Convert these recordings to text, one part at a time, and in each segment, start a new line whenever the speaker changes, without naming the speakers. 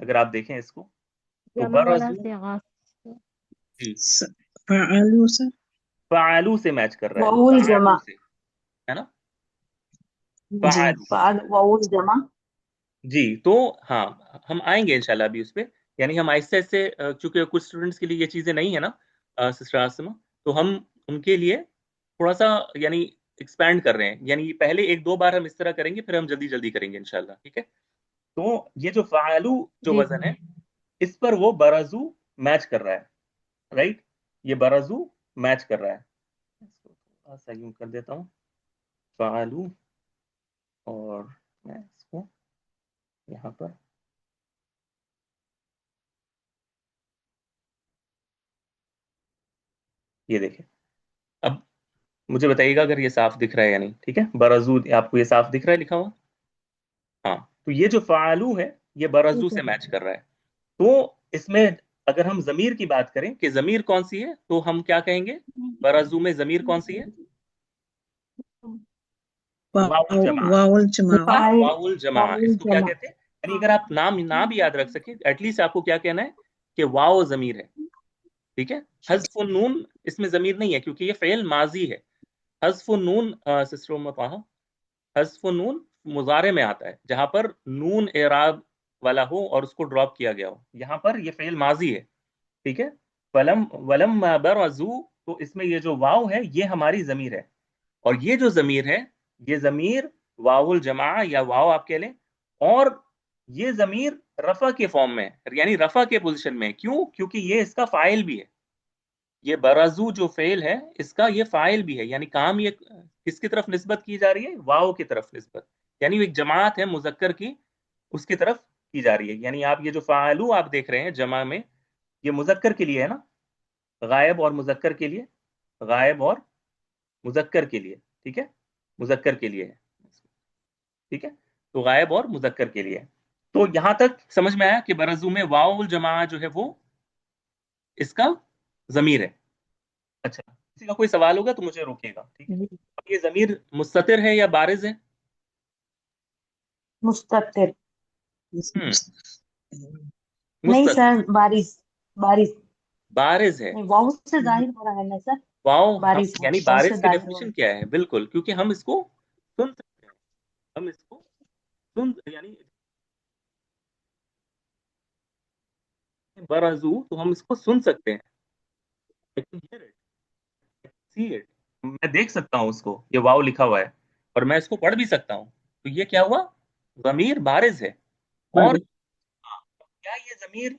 اگر آپ دیکھیں اس کو تو
جمع والا
برزو
صیغہ
جی
فعلوا سر.
فعلو سے میچ کر رہا ہے،
واو
فعلو
الجمع
سے، ہے نا،
جی
فعلو
واو الجمع.
جی۔ تو ہاں ہم آئیں گے انشاءاللہ ابھی اس پہ، یعنی ہم آہستہ آہستہ چونکہ کچھ اسٹوڈنٹس کے لیے یہ چیزیں نہیں ہے نا سسٹر آسما، تو ہم ان کے لیے تھوڑا سا یعنی ایکسپینڈ کر رہے ہیں، یعنی پہلے ایک دو بار ہم اس طرح کریں گے، پھر ہم جلدی جلدی کریں گے انشاءاللہ، ٹھیک ہے۔ تو یہ جو فعلو جو
جی
وزن ہے اس پر وہ برزو میچ کر رہا ہے، رائٹ، یہ برزو میچ کر رہا ہے۔ اس کو تھوڑا سا یوں کر دیتا ہوں فعلو، اور میں اس کو یہاں پر یہ دیکھیں، اب مجھے بتائیے گا اگر یہ صاف دکھ رہا ہے یا نہیں، ٹھیک ہے۔ برزو آپ کو یہ صاف دکھ رہا ہے لکھا ہوا؟ ہاں، تو یہ جو فعلو ہے یہ برزو
ٹھیک ہے۔
سے میچ کر رہا ہے۔ تو اس میں اگر ہم ضمیر کی بات کریں کہ ضمیر کون سی ہے، تو ہم کیا کہیں گے؟ برزو میں ضمیر کون سی ہے؟ واو الجماع،
واو الجماع.
فاعل
واو الجماع،
واو
اس کو کیا
الجمع.
کہتے ہیں؟ یعنی اگر آپ نام بھی یاد رکھ سکیں، ایٹ لیسٹ آپ کو کیا کہنا ہے کہ واو ضمیر ہے، ٹھیک ہے۔ حذف النون اس میں ضمیر نہیں ہے کیونکہ یہ فعل ماضی ہے۔ حذف النون سسٹر مطاہا، حذف النون مضارع میں آتا ہے جہاں پر نون اعراب والا ہو اور اس کو ڈراپ کیا گیا ہو، یہاں پر یہ فعل ماضی ہے، ٹھیک ہے۔ ولم برزو، تو اس میں یہ جو واو ہے یہ ہماری ضمیر ہے، اور یہ جو ضمیر ہے یہ ضمیر واو الجماع یا واو آپ کہہ لیں، اور یہ ضمیر رفع کے فارم میں ہے، یعنی رفع کے پوزیشن میں ہے۔ کیوں؟ کیونکہ یہ اس کا فاعل بھی ہے، یہ برزو جو فعل ہے اس کا یہ فاعل بھی ہے، یعنی کام یہ کس کی طرف نسبت کی جا رہی ہے؟ واو کی طرف نسبت، یعنی ایک جماعت ہے مذکر کی، اس کی طرف کی جا رہی ہے۔ یعنی آپ یہ جو فاعلو آپ دیکھ رہے ہیں جمع میں، یہ مذکر کے لیے ہے نا، غائب اور مذکر کے لیے، غائب اور مذکر کے لیے، ٹھیک ہے، مذکر کے لیے ہے، ٹھیک ہے، تو غائب اور مذکر کے لیے۔ تو یہاں تک سمجھ میں آیا کہ برزو میں واو الجماع جو ہے وہ اس کا ضمیر ہے۔ اچھا، کسی کا کوئی سوال ہوگا تو مجھے روکیے گا، ٹھیک ہے۔
جی۔
اب یہ ضمیر مستتر ہے یا بارز ہے؟
مستتر. نہیں
مستتر،
سر، بارش. بارش
بارز ہے،
نہیں، واو سے ظاہر ہو رہا ہے نا سر.
واو
بارش ہے،
یعنی
واو سے
بارز کی
ظاہر ہو رہا
ڈیفینیشن کیا ہے؟ بالکل، کیونکہ ہم اس کو سن سکتے ہیں، ہم اس کو سن یعنی برزو تو ہم اس کو سن سکتے ہیں، I can hear it, I can see it. میں دیکھ سکتا ہوں اس کو، یہ واو لکھا ہوا ہے اور میں اس کو پڑھ بھی سکتا ہوں، تو یہ کیا ہوا؟ ضمیر بارز ہے۔ اور کیا یہ ضمیر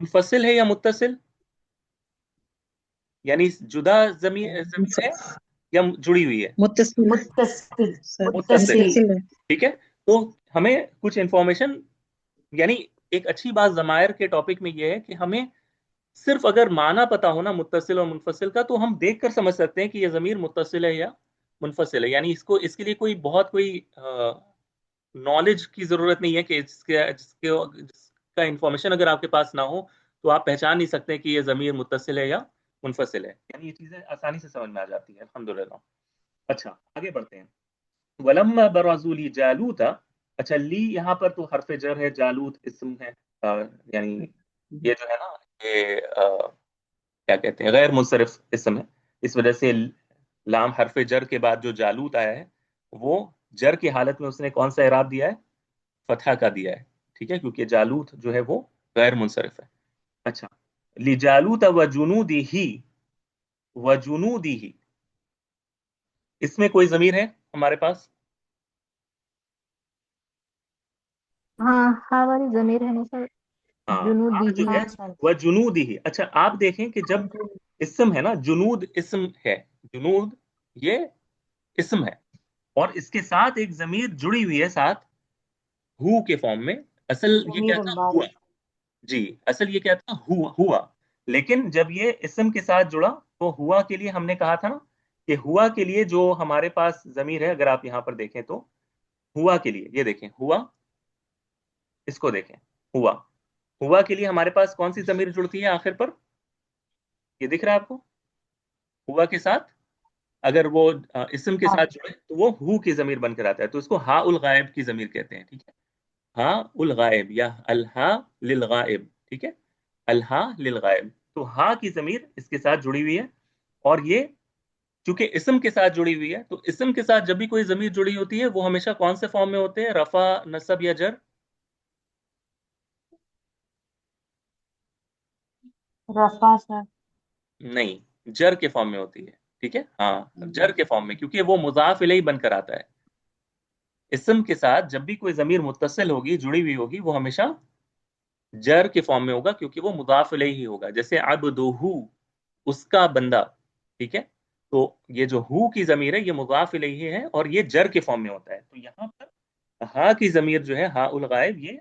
منفصل ہے یا متصل؟ یعنی جدا ضمیر ہے یا جڑی ہوئی ہے؟
متصل
ہے. متصل.
سر.
متصل،
متصل ہے.
ٹھیک ہے۔ تو ہمیں کچھ انفارمیشن، یعنی ایک اچھی بات ضمائر کے ٹاپک میں یہ ہے کہ ہمیں صرف اگر معنی پتا ہونا متصل اور منفصل کا، تو ہم دیکھ کر سمجھ سکتے ہیں کہ یہ ضمیر متصل ہے یا منفصل ہے، یعنی اس کے لیے کوئی نالج کی ضرورت نہیں ہے کہ جس کا انفارمیشن اگر آپ کے پاس نہ ہو تو آپ پہچان نہیں سکتے کہ یہ ضمیر متصل ہے یا منفصل ہے، یعنی یہ چیزیں آسانی سے سمجھ میں آ جاتی ہیں الحمدللہ۔ اچھا آگے بڑھتے ہیں۔ ولما برزوا لی جالوت، اچھا لی یہاں پر تو حرف جر ہے، جالوت اسم ہے، یعنی یہ جو ہے نا یہ کیا کہتے ہیں غیر منصرف اسم ہے، اس وجہ سے لام حرف جر کے بعد جو جالوت آیا ہے وہ جر کی حالت میں اس نے کون سا اعراب دیا ہے؟ فتحہ کا دیا ہے، ٹھیک ہے، کیونکہ جالوت جو ہے وہ غیر منصرف ہے۔ اچھا، لجالوت وجنودہ، وجنودہ، اس میں کوئی ضمیر ہے ہمارے پاس؟
ہاں، ہاں والی ضمیر ہے نا سر،
ہاں،
جنودی
ہاں جو
ہی۔
ہے وجنودہ۔ اچھا آپ دیکھیں کہ جب اسم ہے نا، جنود اسم ہے، جنود یہ اسم ہے، اور اس کے ساتھ ایک ضمیر جڑی ہوئی ہے ساتھ ہو کے فارم میں، اصل یہ کیا
ضمیر
تھا؟ ہوا،
بارش.
جی اصل یہ کیا تھا؟ ہوا، لیکن جب یہ اسم کے ساتھ جڑا تو ہوا کے لیے ہم نے کہا تھا نا کہ ہوا کے لیے جو ہمارے پاس ضمیر ہے، اگر آپ یہاں پر دیکھیں تو ہوا کے لیے، یہ دیکھیں ہوا، اس کو دیکھیں ہوا کے لیے ہمارے پاس کون سی ضمیر جڑتی ہے آخر پر؟ یہ دکھ رہا ہے آپ کو؟ ہوا کے ساتھ اگر وہ اسم کے
ہاں.
ساتھ جڑے تو وہ ہو کی ضمیر بن کر آتا ہے، تو اس کو ہا الغائب کی ضمیر کہتے ہیں، ٹھیک ہے، ہا الغائب یا الہا للغائب، ٹھیک ہے، الہا للغائب. تو ہا کی ضمیر اس کے ساتھ جڑی ہوئی ہے، اور یہ چونکہ اسم کے ساتھ جڑی ہوئی ہے، تو اسم کے ساتھ جب بھی کوئی ضمیر جڑی ہوتی ہے وہ ہمیشہ کون سے فارم میں ہوتے ہیں؟ رفع، نصب یا جر؟
رفع سر.
نہیں، جر کے فارم میں ہوتی ہے، ٹھیک ہے، ہاں جر کے فارم میں، کیونکہ وہ مضاف الیہ بن کر آتا ہے. اسم کے ساتھ جب بھی کوئی ضمیر متصل ہوگی، جڑی ہوئی ہوگی، وہ ہمیشہ جر کے فارم میں ہوگا، کیونکہ وہ مضاف الیہ ہی ہوگا. جیسے عبدہ، اس کا بندہ، ٹھیک ہے، تو یہ جو ہو کی ضمیر ہے یہ مضاف الیہ ہے اور یہ جر کے فارم میں ہوتا ہے. تو یہاں پر ہا کی ضمیر جو ہے ہا الغائب، یہ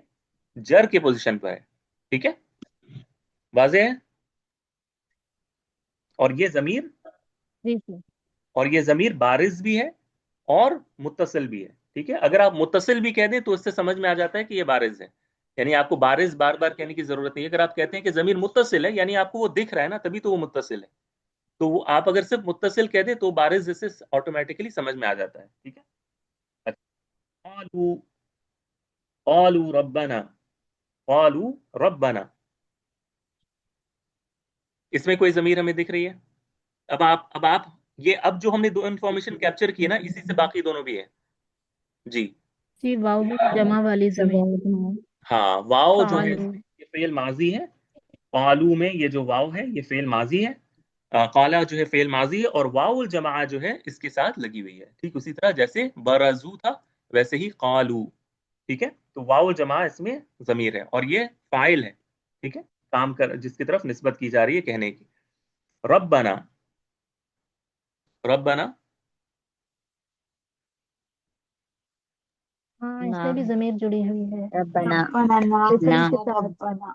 جر کے پوزیشن پر ہے، ٹھیک ہے، واضح ہے. اور یہ ضمیر
جی سر.
اور یہ ضمیر بارز بھی ہے اور متصل بھی ہے، ٹھیک ہے. اگر آپ متصل بھی کہہ دیں تو اس سے سمجھ میں آ جاتا ہے کہ یہ بارز ہے، یعنی آپ کو بارز بار بار کہنے کی ضرورت نہیں ہے. اگر آپ کہتے ہیں کہ ضمیر متصل ہے، یعنی آپ کو وہ دکھ رہا ہے نا، تبھی تو وہ متصل ہے. تو وہ آپ اگر صرف متصل کہہ دیں تو بارز اس سے آٹومیٹکلی سمجھ میں آ جاتا ہے، ٹھیک ہے. قالوا قالوا ربنا، قالوا ربنا، اس میں کوئی ضمیر ہمیں دکھ رہی ہے؟ اب آپ یہ اب جو ہم نے دو انفارمیشن کیپچر کی ہے نا، اسی سے باقی دونوں بھی ہے. جی
جی واؤ جمع والی ضمیر.
ہاں، واؤ جو ہے
قالوا.
یہ فعل ماضی ہے. قالو میں یہ جو واؤ ہے یہ فعل ماضی ہے. قالا جو ہے فعل ماضی ہے، اور واؤ الجماع جو ہے اس کے ساتھ لگی ہوئی ہے. ٹھیک اسی طرح جیسے برزو تھا ویسے ہی قالو، ٹھیک ہے. تو واؤ الجماع اس میں ضمیر ہے اور یہ فاعل ہے، ٹھیک ہے، کام کر جس کی طرف نسبت کی جا رہی ہے کہنے کی. ربنا، ربنا،
ہاں اس میں بھی ضمیر جڑی ہوئی ہے.
ربنا
ربنا نا
اسم
نا
کے ساتھ.
ربنا.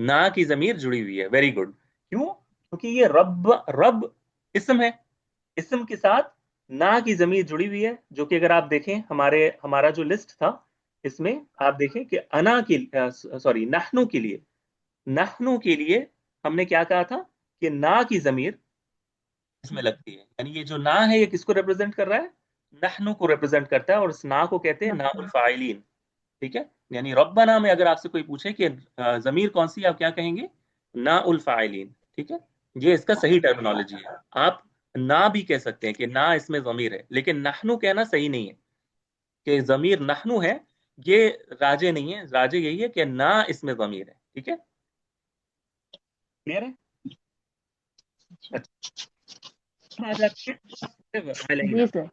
نا کی ضمیر جڑی ہوئی ہے. Very good. کیوں؟ کیونکہ یہ رب اسم ہے، اسم کے ساتھ نا کی ضمیر جڑی ہوئی ہے، جو کہ اگر آپ دیکھیں ہمارا جو لسٹ تھا اس میں آپ دیکھیں کہ نحنو کے لیے ہم نے کیا کہا تھا کہ نا کی ضمیر اس میں لگتی ہے. یعنی یہ جو نا ہے یہ کس کو ریپرزینٹ کر رہا ہے؟ نحنو کو ریپرزینٹ کرتا ہے، اور اس نا کو کہتے ہیں نا الفاعلین، ٹھیک ہے. یعنی ربنا میں اگر آپ سے کوئی پوچھے کہ ضمیر کون سی، آپ کیا کہیں گے؟ نا الفاعلین، ٹھیک ہے. یہ اس کا صحیح ٹرمینالوجی ہے. آپ نا بھی کہہ سکتے ہیں کہ نا اس میں ضمیر ہے، لیکن نحنو کہنا صحیح نہیں ہے کہ ضمیر نحنو ہے، یہ راجے نہیں ہے. راجے یہی ہے کہ نا اس میں ضمیر ہے، ٹھیک ہے. کلیئر ہے؟ اچھا، آ جاتے ہیں افرغ علینا.
جی سر.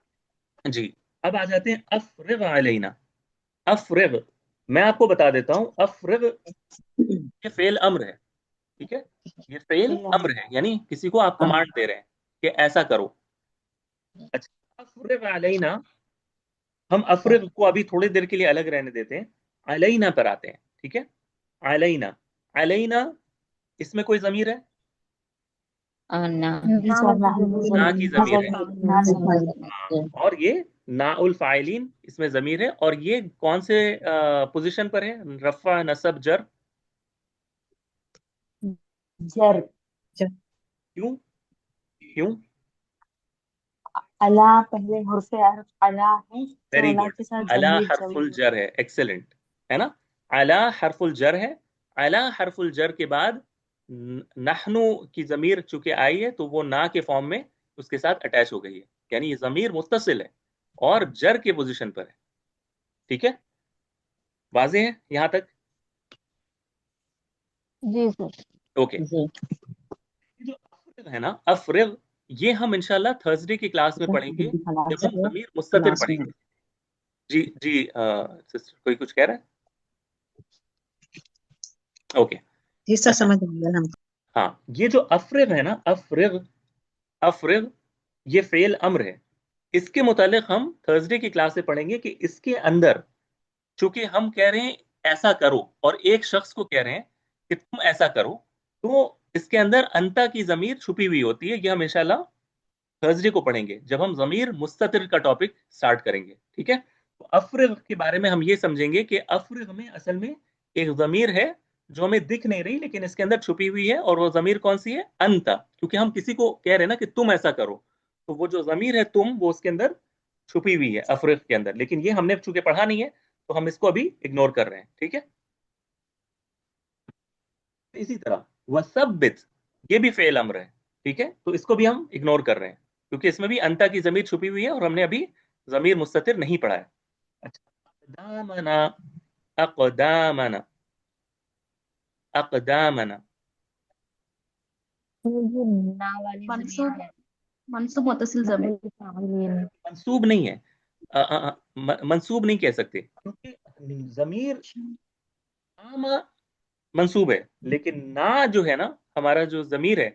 جی اب آ جاتے ہیں افرغ علینا. افرغ میں آپ کو بتا دیتا ہوں، افرغ یہ فعل امر ہے، ٹھیک ہے. یہ فعل امر ہے، یعنی کسی کو آپ کمانڈ دے رہے ہیں کہ ایسا کرو. اچھا، افرغ علینا، ہم افرغ کو ابھی تھوڑی دیر کے لیے الگ رہنے دیتے ہیں، علینا پر آتے ہیں، ٹھیک ہے. علینا، علینا اس میں کوئی ضمیر ہے؟
نا
جی سر
نا کی ضمیر ہے.
نا ضمیر.
ہاں، اور یہ نا الفاعلین اس میں ضمیر ہے. اور یہ کون سے پوزیشن پر ہے؟ رفع، نصب، جر؟
جر.
کیوں کیوں؟
الا پہلے حرف عرف الا ہے تو
ویری
الا
گڈ.
کے ساتھ
الا
ضمیر
حرف
جمع.
الجر ہے، ایکسلنٹ، ہے نا. الا حرف الجر ہے. الا حرف الجر کے بعد نحنو کی ضمیر چونکہ آئی ہے تو وہ نا کے فارم میں اس کے ساتھ اٹیچ ہو گئی ہے، یعنی یہ ضمیر متصل ہے اور جر کے پوزیشن پر ہے، ٹھیک ہے. واضح ہے یہاں تک؟
جی سر.
اوکے. جو افرغ ہے نا، افرغ، یہ ہم انشاءاللہ تھرسڈے کی کلاس میں پڑھیں گے جب ہم ضمیر مستتر پڑھیں گے. جی جی سسٹر کوئی کچھ کہہ رہا ہے؟ اوکے.
جی سر سمجھ گیا ہم.
ہاں، یہ جو افرغ ہے نا، افرغ یہ فعل امر ہے. اس کے متعلق ہم تھرسڈے کی کلاس میں پڑھیں گے کہ اس کے اندر چونکہ ہم کہہ رہے ہیں ایسا کرو اور ایک شخص کو کہہ رہے ہیں کہ تم ایسا کرو، تو اس کے اندر انتا کی ضمیر چھپی ہوئی ہوتی ہے. یہ ہم انشاءاللہ تھرسڈے کو پڑھیں گے جب ہم ضمیر مستتر کا ٹاپک سٹارٹ کریں گے، ٹھیک ہے. تو افرغ کے بارے میں ہم یہ سمجھیں گے کہ افرغ میں اصل میں ایک ضمیر ہے جو ہمیں دکھ نہیں رہی لیکن اس کے اندر چھپی ہوئی ہے، اور وہ ضمیر کون سی ہے؟ انتا. کیونکہ ہم کسی کو کہہ رہے ہیں نا کہ تم ایسا کرو، تو وہ جو ضمیر ہے تم، وہ اس کے اندر چھپی ہوئی ہے افرغ کے اندر. لیکن یہ ہم نے چونکہ پڑھا نہیں ہے تو ہم اس کو ابھی اگنور کر رہے ہیں. ٹھیک ہے. اسی طرح وثبت یہ بھی فعل امر ہے. ٹھیک ہے, تو اس کو بھی ہم اگنور کر رہے ہیں کیونکہ اس میں بھی انتا کی ضمیر چھپی ہوئی ہے اور ہم نے ابھی ضمیر مستتر نہیں پڑھا ہے. اچھا, اقدامنا اقدامنا اقدامنا
یہ نا والی
منصوب
ضمیر ہے.
منصوب متصل ضمیر.
ناول فاعلین.
منصوب نہیں ہے. منصوب نہیں کہہ سکتے کیونکہ ضمیر عام منصوب ہے, لیکن نا جو ہے نا ہمارا جو ضمیر ہے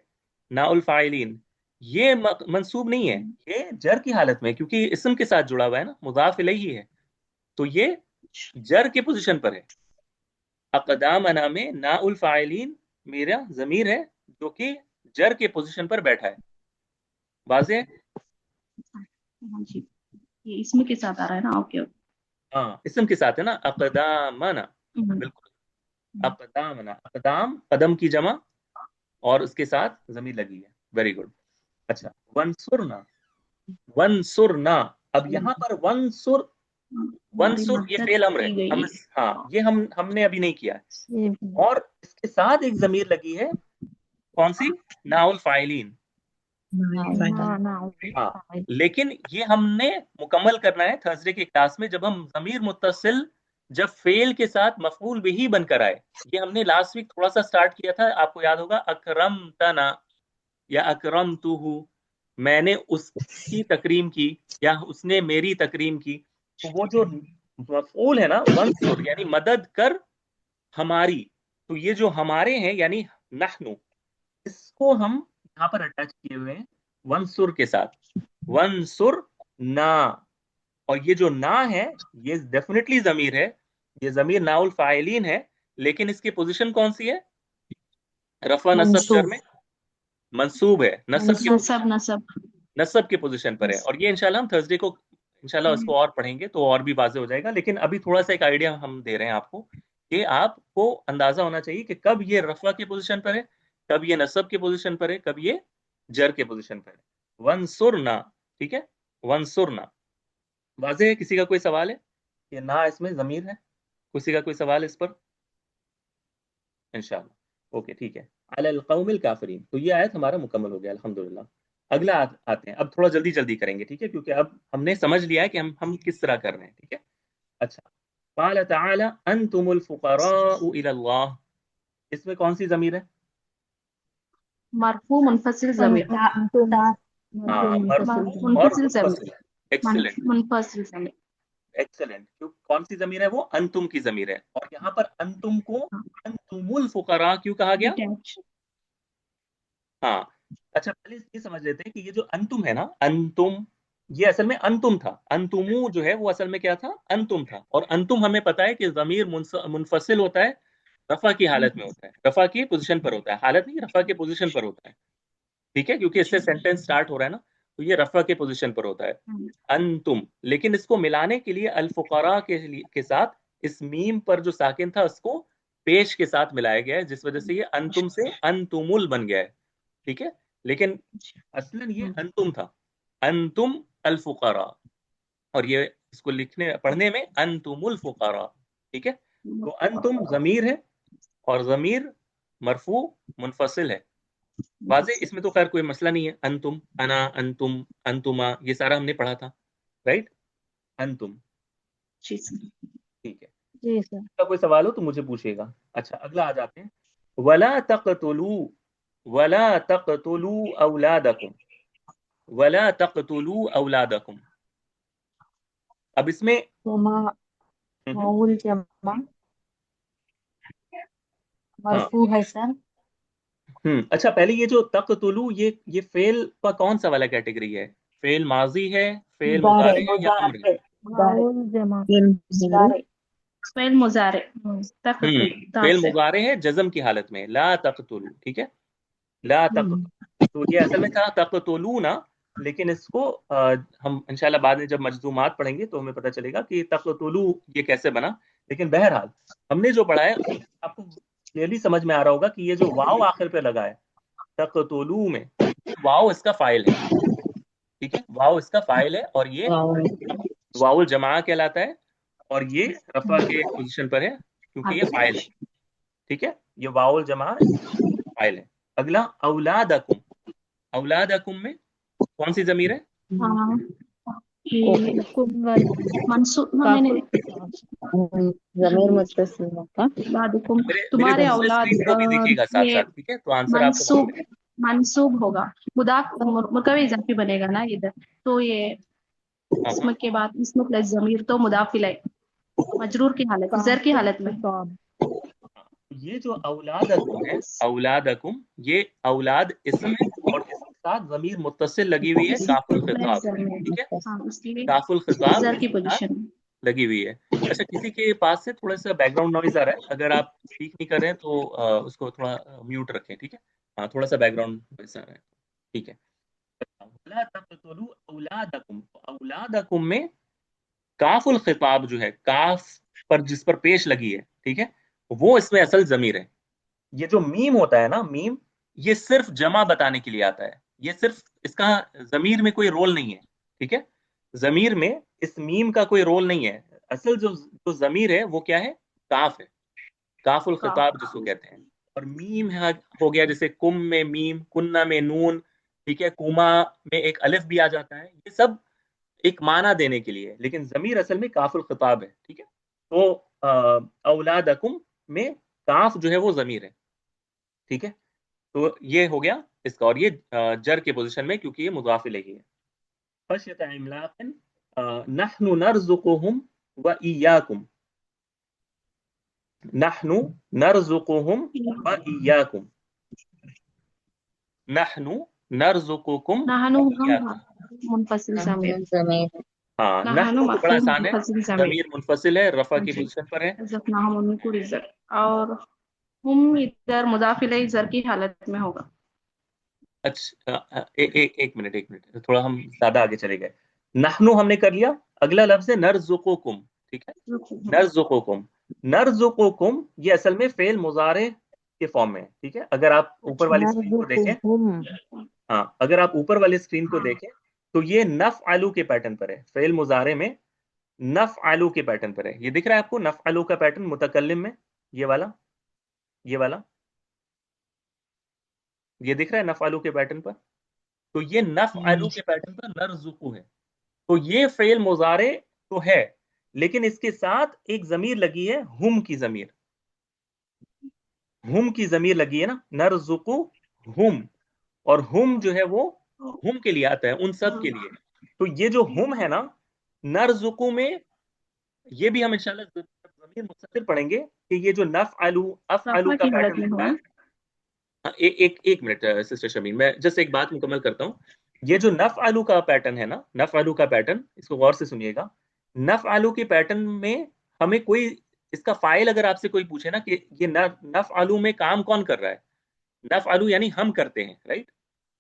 نا الفاعلین یہ منصوب نہیں ہے, یہ جر کی حالت میں کیونکہ اسم کے ساتھ جڑا ہوا ہے نا, مضاف الیہ ہے, تو یہ جر کے پوزیشن پر ہے. اقدامنا میں نا الفاعلین میرا ضمیر ہے جو کہ جر کے پوزیشن پر بیٹھا ہے. واضح ہے؟
ہاں جی, یہ اسم کے ساتھ آ رہا ہے نا. Okay okay.
ہاں اسم کے ساتھ ہے نا اقدامنا. بالکل اقدامنا, اقدام قدم کی جمع اور اس کے ساتھ ضمیر لگی ہے. Very good. اچھا ونصرنا ونصرنا, اب یہاں پر ونصر ونصر یہ فعل امر ہے.
کی گئی.
ہاں یہ ہم نے ابھی نہیں کیا ہے,
یہ
اور اس کے ساتھ ایک ضمیر لگی ہے. کون سی؟ نا الفاعلین. ہاں لیکن یہ ہم نے مکمل کرنا ہے تھرسڈے کی کلاس میں جب ہم ضمیر متصل جب فعل کے ساتھ مفعول بھی بن کر آئے. یہ ہم نے لاسٹ ویک تھوڑا سا سٹارٹ کیا تھا, آپ کو یاد ہوگا اکرمتنا یا اکرمتہ, میں نے اس کی تکریم کی یا اس نے میری تکریم کی. تو وہ جو مفعول ہے نا ونصر یعنی مدد کر ہماری, تو یہ جو ہمارے ہیں یعنی نحنو, اس کو ہم یہاں پر اٹیچ کیے ہوئے ہیں ونصر کے ساتھ. ونصر نا, اور یہ جو نا ہے یہ ڈیفینیٹلی ضمیر ہے, یہ ضمیر نا الفاعلین ہے, لیکن اس کی پوزیشن کون سی ہے؟ رفع نصب جر میں منصوب ہے, نصب کی پوزیشن پر ہے. اور یہ انشاءاللہ ہم تھرسڈے کو انشاءاللہ اس کو اور پڑھیں گے تو اور بھی واضح ہو جائے گا. لیکن ابھی تھوڑا سا ایک آئیڈیا ہم دے رہے ہیں آپ کو کہ آپ کو اندازہ ہونا چاہیے کہ کب یہ رفع کی پوزیشن پر ہے, کب یہ نصب کی پوزیشن پر ہے, کب یہ جر کے پوزیشن پر ہے. ونصرنا, ٹھیک ہے, ونصرنا. واضح ہے؟ کسی کا کوئی سوال ہے کہ نا اس میں ضمیر ہے؟ کسی کا کوئی سوال اس پر؟ انشاءاللہ اوکے ٹھیک ہے. علی القوم الکافرین, تو یہ آیت ہمارا مکمل ہو گیا الحمدللہ. اگلا آتے ہیں, اب تھوڑا جلدی جلدی کریں گے, ٹھیک ہے, کیونکہ اب ہم نے سمجھ لیا ہے کہ ہم کس طرح کر رہے ہیں. ٹھیک ہے. اچھا, قال تعالی انتم الفقراء الی اللہ, اس میں کون سی ضمیر ہے؟
مرفوع منفصل ضمیر. منفصل ضمیر. منفصل ضمیر.
ایکسلنٹ. کون سی ضمیر ہے وہ؟ انتم کی ضمیر ہے. اور یہاں پر انتم کو انتم الفقراء کیوں کہا گیا؟ ہاں اچھا, پہلے یہ سمجھ لیتے ہیں کہ یہ جو انتم ہے نا, انتم یہ اصل میں انتم تھا. انتمو جو ہے وہ اصل میں کیا تھا؟ انتم تھا. اور انتم ہمیں پتا ہے کہ ضمیر منفصل ہوتا ہے, رفع کی حالت میں ہوتا ہے, رفع کی پوزیشن پر ہوتا ہے, حالت نہیں, رفع کی پوزیشن پر ہوتا ہے. ٹھیک ہے, کیونکہ اس سے سینٹینس سٹارٹ ہو رہا ہے نا, تو یہ رفع کے پوزیشن پر ہوتا ہے انتم. لیکن اس کو ملانے کے لیے الفقراء کے ساتھ اس میم پر جو ساکن تھا اس کو پیش کے ساتھ ملایا گیا ہے, جس وجہ سے یہ انتم سے انتمل بن گیا ہے. ٹھیک ہے, لیکن اصلاً یہ انتم تھا, انتم الفقراء, اور یہ اس کو لکھنے پڑھنے میں انتم الفقراء. ٹھیک ہے, تو انتم ضمیر ہے اور ضمیر مرفوع منفصل ہے. واضح, اس میں تو خیر کوئی مسئلہ نہیں ہے. انتم, انا, انتم, انتما, یہ سارا ہم نے پڑھا تھا, رائٹ. انتم, ٹھیک ہے.
جی سر.
کا کوئی سوال ہو تو مجھے پوچھیے گا. اچھا اگلا آ جاتے ہیں. ولا تقتلوا اولادکم, ولا تقتلوا اولادکم. اب اس میں
معول جمع مرفوع ہے سر.
اچھا, پہلے یہ جو تقتلوا یہ فعل کا کون سا والا کیٹیگری ہے؟ فعل ماضی ہے, فعل مضارع ہے یا امر ہے؟
فعل مضارع.
فعل مضارع ہے جزم کی حالت میں, لا تقتلوا. ٹھیک ہے, لا تقتلوا, تو یہ اصل میں تھا تقتلون, لیکن اس کو ہم انشاءاللہ بعد میں جب مجزومات پڑھیں گے تو ہمیں پتہ چلے گا کہ تقتلوا یہ کیسے بنا. لیکن بہرحال ہم نے جو پڑھا ہے آپ کو کلیئرلی سمجھ میں آ رہا ہوگا کہ یہ جو واو آخر پہ لگا ہے تقتلوا میں, واو اس کا فاعل ہے. ٹھیک ہے, واو اس کا فاعل ہے اور یہ واو الجماع کہلاتا ہے. اور یہ رفع کے پوزیشن پر ہے کیونکہ یہ فاعل ہے. ٹھیک ہے, یہ واؤل جمع فاعل ہے. اگلا اولادکم. اولادکم میں کون سی ضمیر ہے؟
ہاں یہ
کم وال
منصوب نہیں نہیں
ضمیر متصل کا
اولادکم
میرے
تمہارے
دوسرے
اولاد
اسکرین کو بھی دیکھیے گا ساتھ
یہ
ساتھ. ٹھیک ہے, تو آنسر آپ کو وہاں
منصوب
پہ
منصوب ہوگا مضاف مرکبی اضافی بنے گا نا ادھر, تو یہ اسم کے بعد اسم پلس ضمیر تو مضاف الیہ مجرور کی حالت زر کی حالت میں.
یہ جو اولادکم ہے, اولادکم یہ اولاد اسم ہے اور اس کے ساتھ ضمیر متصل لگی ہوئی ہے کاف الخطاب. ٹھیک ہے,
ہاں اس لیے
کاف الخطاب
زر
اس
کی
کے ساتھ
پوزیشن میں.
لگی ہوئی ہے. اچھا, کسی کے پاس سے تھوڑا سا بیک گراؤنڈ نوائز آ رہا ہے, اگر آپ اسپیک نہیں کر رہے ہیں تو اس کو تھوڑا میوٹ رکھیں. ٹھیک ہے, ہاں تھوڑا سا بیک گراؤنڈ نوائز آ رہا ہے. ٹھیک ہے, وَلَا تَقْتُلُوا أَوْلَادَكُمْ. اولادکم میں کاف الخطاب جو ہے, کاف پر جس پر پیش لگی ہے, ٹھیک ہے, وہ اس میں اصل ضمیر ہے. یہ جو میم ہوتا ہے نا, میم, یہ صرف جمع بتانے کے لیے آتا ہے. یہ صرف اس کا ضمیر میں کوئی رول نہیں ہے. ٹھیک ہے, ضمیر میں اس میم کا کوئی رول نہیں ہے. اصل جو ضمیر ہے وہ کیا ہے؟ کاف ہے, کاف الخطاب جس کو کہتے ہیں. اور میم ہو گیا جیسے کم میں میم, کنہ میں نون, ٹھیک ہے, کوما میں ایک الف بھی آ جاتا ہے. یہ سب ایک معنی دینے کے لیے, لیکن ضمیر اصل میں کاف الخطاب ہے. ٹھیک ہے, تو اولادکم میں کاف جو ہے وہ ضمیر ہے. ٹھیک ہے, تو یہ ہو گیا اس کا, اور یہ جر کے پوزیشن میں کیونکہ یہ مضاف الیہ ہے. خشیۃ املاق نحن نرزقهم وإياكم. نحن نرزقهم وإياكم. نحن نرزقكم
نحن
وإياكم.
منفصل ضمیر.
ضمیر
ہاں,
نحن
نحن تو بڑا
مفعول
آسان ہے,
منفصل ضمیر.
ضمیر منفصل ہے, رفع کی
جی,
پوزیشن پر ہے.
رزقناہم ان کو رزق, اور ہم ادھر مضاف الیہ زر کی حالت میں ہوگا.
اچھا, ایک منٹ, تھوڑا ہم زیادہ آگے چلے گئے. نحنو ہم نے کر لیا, اگلا لفظ ہے نرزقکم. ٹھیک ہے, نرزقکم. نرزقکم یہ اصل میں فعل مضارع کے فارم میں ہے. ٹھیک ہے, اگر آپ اوپر والی اسکرین کو دیکھیں, ہاں اگر آپ اوپر والی اسکرین کو دیکھیں تو یہ نفعلو کے پیٹرن پر ہے. فعل مضارع میں نفعلو کے پیٹرن پر ہے. یہ دکھ رہا ہے آپ کو نفعلو کا پیٹرن متکلم میں, یہ والا, یہ والا, یہ دکھ رہا ہے نفعلو کے پیٹرن پر. تو یہ نفعلو کے پیٹرن پر نرزقو ہے. تو یہ فعل مضارع تو ہے, لیکن اس کے ساتھ ایک ضمیر لگی ہے, ہم کی ضمیر. ہم کی ضمیر لگی ہے نا, نرزقو ہم, اور ہم جو ہے وہ ہم کے لیے آتا ہے, ان سب کے لیے. تو یہ جو ہم ہے نا نرزقو میں, یہ بھی ہم انشاءاللہ ضمیر مستتر پڑھیں گے کہ یہ جو نفعلو افعلو
رفع
کا
کی حالت
پیٹرن
میں
ہوتا
ہوگا.
ہے. ایک منٹ سسٹر شمیم, میں جسٹ ایک بات مکمل کرتا ہوں. یہ جو نفعلو کا پیٹرن ہے نا, نفعلو کا پیٹرن, اس کو غور سے سنیے گا. نفعلو کے پیٹرن میں ہمیں کوئی اس کا فاعل اگر آپ سے کوئی پوچھے نا کہ یہ نفعلو میں کام کون کر رہا ہے, نفعلو یعنی ہم کرتے ہیں, رائٹ,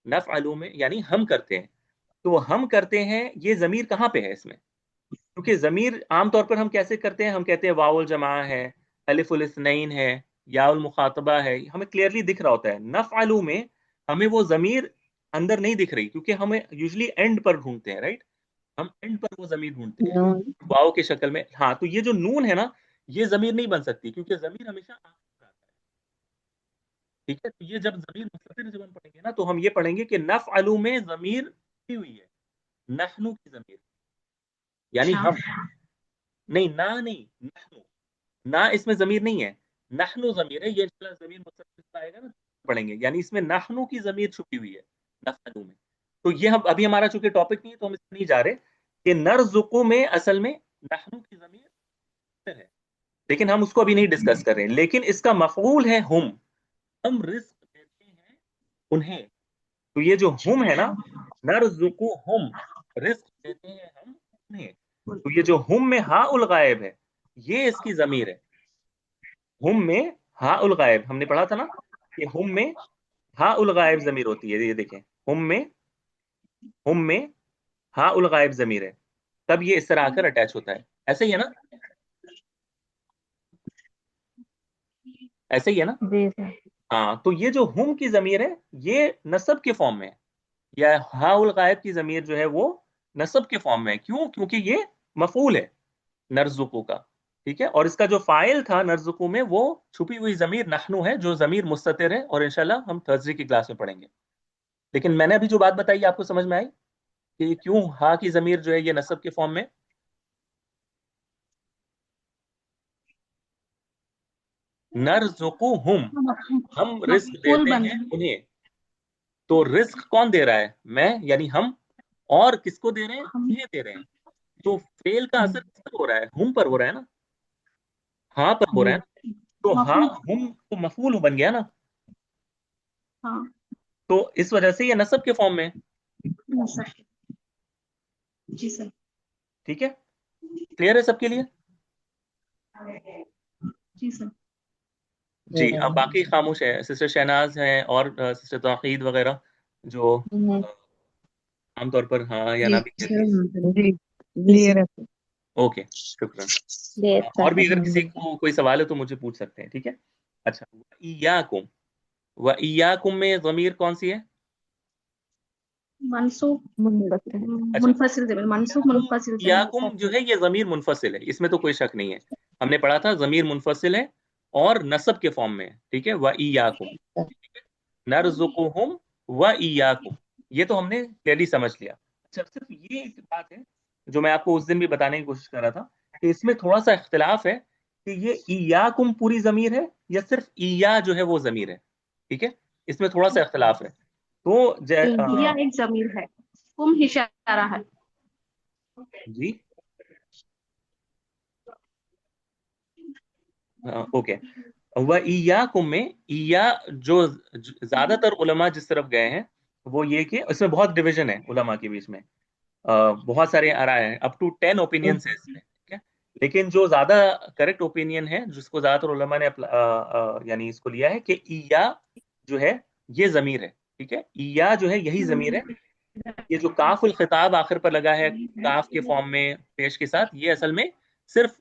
نفعلو میں یعنی ہم کرتے ہیں. تو ہم کرتے ہیں, یہ ضمیر کہاں پہ ہے اس میں؟ کیونکہ ضمیر عام طور پر ہم کیسے کرتے ہیں, ہم کہتے ہیں واو الجماع ہے, الف الاثنین ہے, یا المخاطبہ ہے, ہمیں کلیئرلی دکھ رہا ہوتا ہے. نفعلو میں ہمیں وہ ضمیر اندر نہیں دکھ رہی, کیونکہ ہمیں یوزلی اینڈ پر ڈھونڈتے ہیں, رائٹ, ہم اینڈ پر وہ ضمیر ڈھونڈتے ہیں واو کی شکل میں. ہاں, تو یہ جو نون ہے نا, یہ ضمیر نہیں بن سکتی کیونکہ ضمیر ہمیشہ آخر پر آتا ہے. ٹھیک ہے, تو یہ جب ضمیر مستتر جب ہم پڑھیں گے نا, تو ہم یہ پڑھیں گے کہ نفعلو میں ضمیر کی ہوئی ہے, نحنو کی ضمیر, یعنی ہم نہیں, نحنو, نہ اس میں ضمیر نہیں ہے, نحنو ضمیر ہے. یہ ضمیر مستتر آئے گا نا پڑھیں گے, یعنی اس میں نحنو کی ضمیر چھپی ہوئی ہے نفعلو میں. تو یہ ہم ابھی ہمارا چونکہ ٹاپک نہیں ہے تو ہم اس میں نہیں جا رہے کہ نرزقو میں اصل میں نحنو کی ضمیر ہے, لیکن ہم اس کو ابھی نہیں ڈسکس کر رہے ہیں. لیکن اس کا مفعول ہے ہم رزق دیتے ہیں انہیں. تو یہ جو ہم ہے نا, نرزقو ہم, رزق دیتے ہیں ہم انہیں. تو یہ جو ہم میں ہاء الغائب ہے, یہ اس کی ضمیر ہے. ہم میں ہاء الغائب ہم نے پڑھا تھا نا کہ ہم میں ہاء الغائب ضمیر ہوتی ہے. یہ دیکھیں, ہم میں ہاء الغائب ضمیر ہے, تب یہ اس طرح آ کر اٹیچ ہوتا ہے. ایسے ہی ہے نا, ایسے ہی ہے نا.
جی سر.
ہاں, تو یہ جو ہم کی ضمیر ہے یہ نصب کے فارم میں ہے, یا ہاء الغائب کی ضمیر جو ہے وہ نصب کے فارم میں ہے. کیوں؟ کیونکہ یہ مفعول ہے. نرزقو کا، ٹھیک ہے. اور اس کا جو فائل تھا نرزقو میں وہ چھپی ہوئی ضمیر نحنو ہے، جو ضمیر مستتر ہے، اور انشاءاللہ ہم تھرسڈے کی کلاس میں پڑھیں گے. لیکن میں نے ابھی جو بات بتائی آپ کو سمجھ میں آئی کہ کیوں ہا کی ضمیر جو ہے یہ نصب کے فارم میں؟ نرزقہم، ہم رزق
مفعول
دیتے
بن
ہیں انہیں. تو رزق کون دے رہا ہے؟ میں یعنی ہم. اور کس کو دے رہے ہیں؟
ہم
یہ دے رہے ہیں. تو فعل کا اثر کس پر ہو رہا ہے؟ ہم پر ہو رہا ہے نا، ہاں پر ہو رہا ہے نا. تو ہاں
مفعول،
ہم تو مفعول بن گیا نا.
ہاں
تو اس وجہ سے یہ نصب کے فارم میں ہے.
نصب. جی سر.
ٹھیک ہے، کلیئر ہے سب کے لیے؟
جی سر.
جی. اب باقی خاموش ہے، سسٹر شہناز ہیں اور سسٹر توحید وغیرہ جو عام طور پر ہاں یا نہ بھی کہتی ہیں.
جی کلیئر ہے.
اوکے، شکرا. اور بھی اگر کسی کو کوئی سوال ہے تو مجھے پوچھ سکتے ہیں. ٹھیک ہے. اچھا، ایاکم، و ایاکم میں ضمیر کون سی ہے؟
منصوب
اچھا،
منفصل ضمیر، منصوب منفصل ضمیر.
ایاکم جو ہے یہ ضمیر منفصل ہے، اس میں تو کوئی شک نہیں ہے. ہم نے پڑھا تھا ضمیر منفصل ہے اور نصب کے فارم میں ہے. ٹھیک ہے. و ایاکم نرزقہم و ایاکم، یہ تو ہم نے کلیئرلی سمجھ لیا. اچھا، صرف یہ ایک بات ہے جو میں آپ کو اس دن بھی بتانے کی کوشش کر رہا تھا کہ اس میں تھوڑا سا اختلاف ہے کہ یہ ایاکم پوری ضمیر ہے یا صرف ایا جو ہے وہ ضمیر ہے. ٹھیک ہے، اس میں تھوڑا سا اختلاف ہے. تو
یا ایک ضمیر ہے، کم اشارہ ہے.
جی اوکے. و ایاکم میں ایا جو زیادہ تر علماء جس طرف گئے ہیں وہ یہ کہ اس میں بہت ڈویژن ہے علماء کے بیچ میں، بہت سارے آرائے ہیں، اپ ٹو 10 اوپینینس ہے اس میں. ٹھیک ہے. لیکن جو زیادہ کریکٹ اوپینین ہے جس کو زیادہ تر علماء نے یعنی اس کو لیا ہے کہ ایا جو ہے یہ ضمیر ہے. ٹھیک ہے، ایا جو ہے یہی ضمیر ہے. یہ جو کاف الخطاب آخر پر لگا ہے کاف کے فارم میں پیش کے ساتھ، یہ اصل میں صرف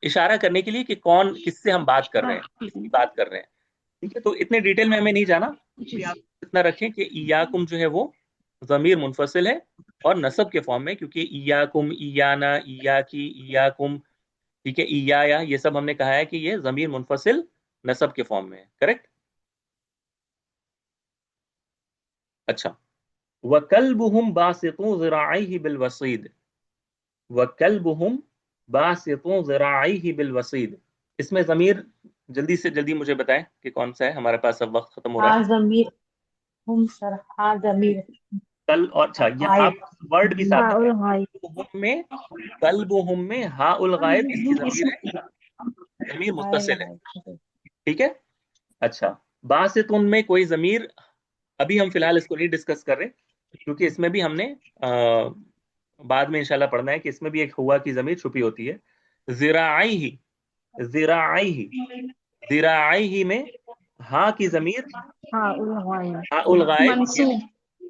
اشارہ کرنے کے لیے کہ کون کس سے ہم بات کر رہے ہیں، کس کی بات کر رہے ہیں. ٹھیک ہے. تو اتنے ڈیٹیل میں ہمیں نہیں جانا، آپ اتنا رکھیں کہ ایاکم جو ہے وہ ضمیر منفصل ہے اور نصب کے فارم میں، کیونکہ ایاکم، ایانا، ایاکی، ایاکم، ٹھیک ہے، ایایا، یہ سب ہم نے کہا ہے کہ یہ ضمیر منفصل نصب کے فارم میں ہے. کریکٹ. اچھا، وَكَلْبُهُمْ بَاسِطُ ذِرَاعَيْهِ بِالْوَصِيدِ، وَكَلْبُهُمْ بَاسِطُ ذِرَاعَيْهِ بِالْوَصِيدِ، اس میں ضمیر جلدی سے جلدی مجھے بتائیں کہ کون سا ہے، ہمارے پاس اب وقت ختم ہو رہا ہے.
ضمیر ہم سر ہا ضمیر
کل اور اچھا یہ آپ ورڈ بھی ساتھ
اور
ہیں.
ہائی
میں قلبہم میں ہا الغائب اس کی ضمیر ہے، ضمیر متصل ہے. ٹھیک ہے. اچھا، باسطن میں کوئی ضمیر، ابھی ہم فی الحال اس کو نہیں ڈسکس کر رہے کیونکہ اس میں بھی ہم نے بعد میں انشاءاللہ پڑھنا ہے کہ اس میں بھی ایک ہوا کی ضمیر چھپی ہوتی ہے. ذراعیہ، ذراعیہ، ذراعیہ میں ہا کی ضمیر
ہاں
ہا الغائب
منصوب.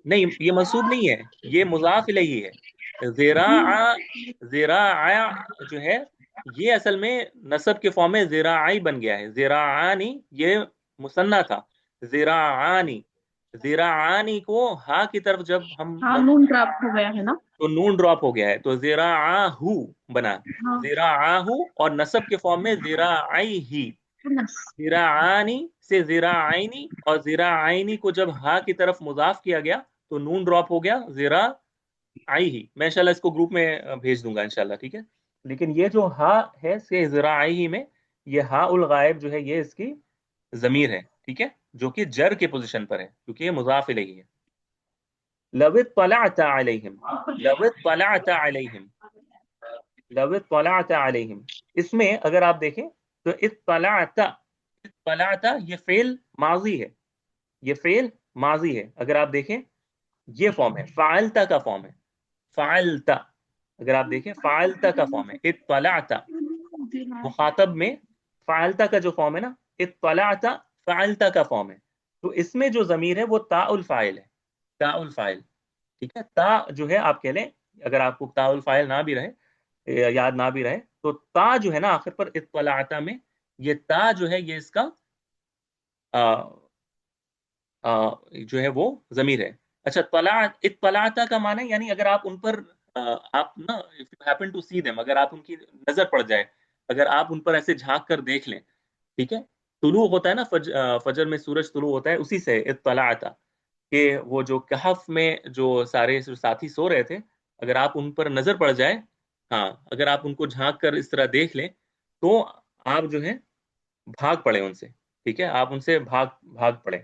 نہیں، یہ منصوب نہیں ہے، یہ مضاف الیہ ہے. ذراع، ذراع جو ہے یہ اصل میں نصب کے فارم میں ذراعی بن گیا ہے. ذراعانی یہ مثنیٰ تھا، ذراعانی، ذراعانی کو ہا کی طرف جب ہم
ہاں نون ڈراپ ہو گیا ہے نا.
تو نون ڈراپ ہو گیا ہے تو ذراعہو بنا،
ہاں
ذراعہو، اور نصب کے فارم میں ذراعیہ. ذراعانی سے ذراعینی، اور ذراعینی کو جب ہا کی طرف مضاف کیا گیا تو نون ڈراپ ہو گیا ذراعیہ. میں انشاءاللہ اس کو گروپ میں بھیج دوں گا انشاءاللہ. ٹھیک ہے. لیکن یہ جو ہا ہے سے ذراعیہ میں، یہ ہا الغائب جو ہے یہ اس کی ضمیر ہے. ٹھیک ہے، جو کہ جر کے پوزیشن پر ہے کیونکہ یہ مضاف الیہ ہے. لو اطلعت علیہم، لو اطلعت علیہم، لو اطلعت علیہم، اس میں اگر آپ دیکھیں تو اطلعت، اطلعت یہ فعل ماضی ہے، یہ فعل ماضی ہے. اگر آپ دیکھیں یہ فارم ہے، فعلتا کا فارم ہے، فعلتا. اگر آپ دیکھیں فعلتا کا فارم ہے اطلعت، مخاطب میں فعلتا کا جو فارم ہے نا، اطلعت فعلتا کا فارم ہے. تو اس میں جو ضمیر ہے وہ تا الفاعل ہے، تا الفاعل. ٹھیک ہے. تا جو ہے آپ کہہ لیں، اگر آپ کو تا الفاعل نہ بھی رہے، یاد نہ بھی رہے، تو تا جو ہے نا آخر پر اطلعت میں، یہ تا جو ہے یہ اس کا جو ہے وہ ضمیر ہے. اچھا، اطلعت کا معنی یعنی اگر آپ ان پر آپ نا if you happen to see them, اگر آپ ان کی نظر پڑ جائے، اگر آپ ان پر ایسے جھانک کر دیکھ لیں، ٹھیک ہے، طلوع ہوتا ہے نا فجر میں سورج طلوع ہوتا ہے، اسی سے اطلاعتا، کہ وہ جو کہف میں جو سارے ساتھی سو رہے تھے، اگر آپ ان پر نظر پڑ جائے، ہاں اگر آپ ان کو جھانک کر اس طرح دیکھ لیں تو آپ جو ہے بھاگ پڑے ان سے، ٹھیک ہے، آپ ان سے بھاگ پڑے.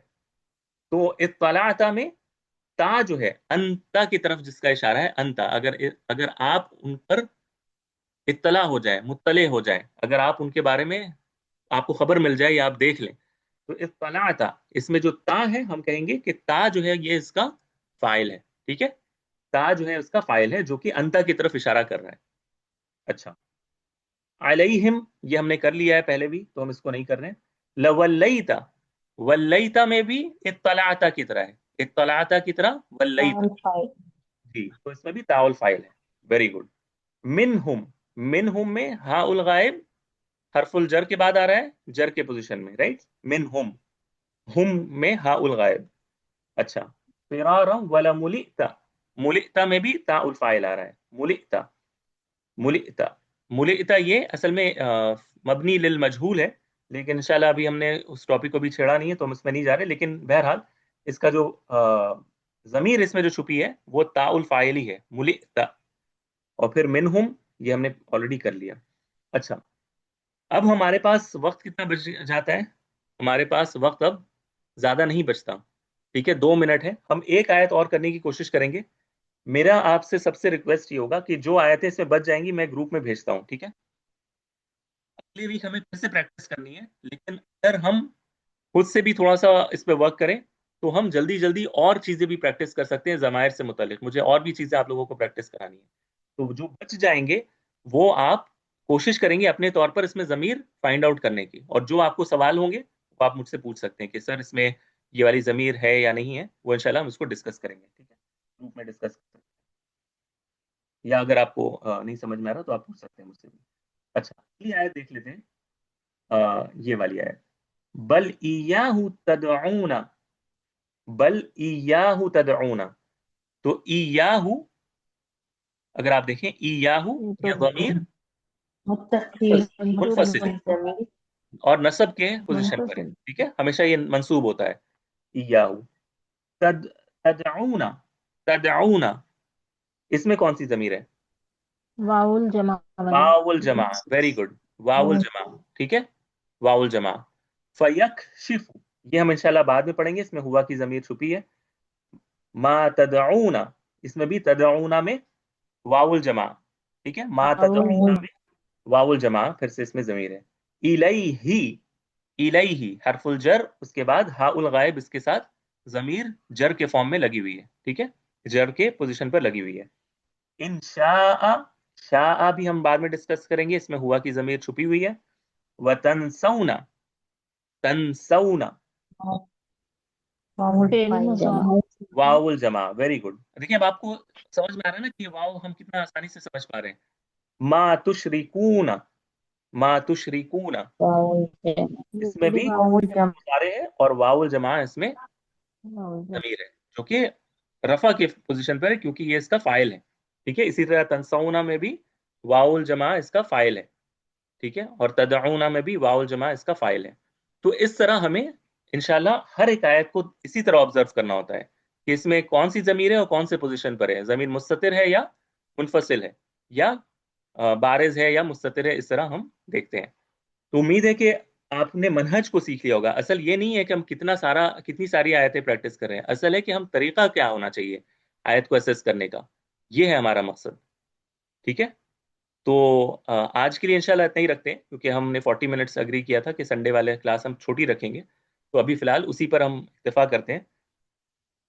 تو اطلاعتا میں تا جو ہے انتا کی طرف جس کا اشارہ ہے، انتا، اگر آپ ان پر اطلاع ہو جائے، مطلع ہو جائے، اگر آپ ان کے بارے میں آپ کو خبر مل جائے یا آپ دیکھ لیں، تو اطلاعتا اس میں جو تا ہے ہم کہیں گے کہ تا جو ہے یہ اس کا فاعل ہے، ٹھیک ہے، تا جو ہے اس کا فاعل ہے جو کہ انتا کی طرف اشارہ کر رہا ہے. اچھا، علیہم یہ ہم نے کر لیا ہے پہلے بھی، تو ہم اس کو نہیں کر رہے ہیں. لولیتا، ولیتا میں بھی اطلاعتا کی طرح ہے، اطلاعتا کی طرح ولیتا، جی، تو اس میں بھی تاول فائل ہے. Very good. منہم، منہم میں ہا الغائب حرف الجر کے بعد آ رہا ہے، جر کے پوزیشن میں، رائٹ، منہم، ہم میں ہا الغائب. اچھا، فرارا ولا ملئتا، ملئتا میں بھی تا الفائل آ رہا ہے، ملئتا، ملئتا، ملئتا یہ اصل میں مبنی للمجہول ہے، لیکن انشاءاللہ ابھی ہم نے اس ٹاپک کو بھی چھیڑا نہیں ہے تو ہم اس میں نہیں جا رہے، لیکن بہرحال اس کا جو ضمیر اس میں جو چھپی ہے وہ تا الفاعل ہی ہے، ملئتا. اور پھر منہم یہ ہم نے آلریڈی کر لیا. اچھا، اب ہمارے پاس وقت کتنا بچ جاتا ہے؟ ہمارے پاس وقت اب زیادہ نہیں بچتا، ٹھیک ہے، 2 منٹ ہے. ہم ایک آیت اور کرنے کی کوشش کریں گے. میرا آپ سے سب سے ریکویسٹ یہ ہوگا کہ جو آیتیں اس میں بچ جائیں گی میں گروپ میں بھیجتا ہوں، ٹھیک ہے. اگلی ویک ہمیں پھر سے پریکٹس کرنی ہے، لیکن اگر ہم خود سے بھی تھوڑا سا اس پہ ورک کریں تو ہم جلدی جلدی اور چیزیں بھی پریکٹس کر سکتے ہیں ضمائر سے متعلق. مجھے اور بھی چیزیں آپ لوگوں کو پریکٹس کرانی ہے، تو جو بچ جائیں گے وہ آپ کوشش کریں گے اپنے طور پر اس میں ضمیر فائنڈ آؤٹ کرنے کی، اور جو آپ کو سوال ہوں گے وہ آپ مجھ سے پوچھ سکتے ہیں کہ سر اس میں یہ والی ضمیر ہے یا نہیں ہے. وہ انشاءاللہ ہم اس کو ڈسکس کریں گے، ٹھیک ہے، گروپ میں ڈسکس کر سکتے ہیں، یا اگر آپ کو نہیں سمجھ میں آ رہا تو آپ پوچھ سکتے ہیں مجھ سے بھی. اچھا، یہ آیت دیکھ لیتے ہیں، یہ والی آیت، بل ایاہ تدعون، بل ایاہ تدعون. تو ایاہ اگر آپ دیکھیں ایاہ یہ ضمیر منفصل ہے اور نصب کے پوزیشن پر ہے، ٹھیک ہے، ہمیشہ یہ منصوب ہوتا ہے. ایاہ تدعون، تدعون اس میں کون سی ضمیر ہے؟
واو الجمع والی.
واو الجمع، ویری گڈ، واو الجمع، ٹھیک ہے، واو الجمع. فیکشف یہ ہم انشاءاللہ بعد میں پڑھیں گے، اس میں ہوا کی ضمیر چھپی ہے. ما تدعون اس میں بھی تدعون میں واو الجمع، ٹھیک ہے، ما تدعون میں واو الجمع، پھر سے اس میں ضمیر ہے. الیہ، الیہ حرف الجر، اس کے بعد ہا الغائب اس کے ساتھ ضمیر جر کے فارم میں لگی ہوئی ہے، ٹھیک ہے، جر کے پوزیشن پر لگی ہوئی ہے. انشاء، شاء بھی ہم بعد میں ڈسکس کریں گے، اس میں ہوا کی ضمیر چھپی ہوئی ہے. وتنسون، تنسون واو الجمع، ویری گڈ. دیکھیں اب آپ کو سمجھ میں آ رہا ہے نا کہ یہ واو ہم کتنا آسانی سے سمجھ پا رہے ہیں. ما تشرکون، ما تشرکون اس میں بھی مضارع ہے اور واو الجمع اس میں ضمیر ہے جو کہ رفع کے پوزیشن پر ہے کیونکہ یہ اس کا فاعل ہے، ٹھیک ہے. اسی طرح تنسونا میں بھی واو الجمع اس کا فاعل ہے، ٹھیک ہے، اور تدعونا میں بھی واو الجمع اس کا فاعل ہے. تو اس طرح ہمیں انشاءاللہ ہر ایک آیت کو اسی طرح آبزرو کرنا ہوتا ہے کہ اس میں کون سی ضمیر ہے اور کون سے پوزیشن پر ہے، ضمیر مستتر ہے یا منفصل ہے، یا بارز ہے یا مستتر ہے، اس طرح ہم دیکھتے ہیں. تو امید ہے کہ آپ نے منہج کو سیکھ لیا ہوگا. اصل یہ نہیں ہے کہ ہم کتنی ساری آیتیں پریکٹس کر رہے ہیں، اصل ہے کہ ہم طریقہ کیا ہونا چاہیے آیت کو اسیس کرنے کا، یہ ہے ہمارا مقصد، ٹھیک ہے. تو آج کے لیے انشاءاللہ اتنا ہی رکھتے ہیں کیونکہ ہم نے 40 منٹس اگری کیا تھا کہ سنڈے والے کلاس ہم چھوٹی رکھیں گے، تو ابھی فی الحال اسی پر ہم اتفاق کرتے ہیں.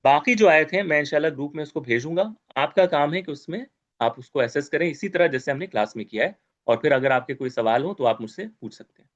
باقی جو آیت ہیں میں انشاءاللہ گروپ میں اس کو بھیجوں گا، آپ کا کام ہے کہ اس میں آپ اس کو ایسیس کریں اسی طرح جیسے ہم نے کلاس میں کیا ہے، اور پھر اگر آپ کے کوئی سوال ہو تو آپ مجھ سے پوچھ سکتے ہیں.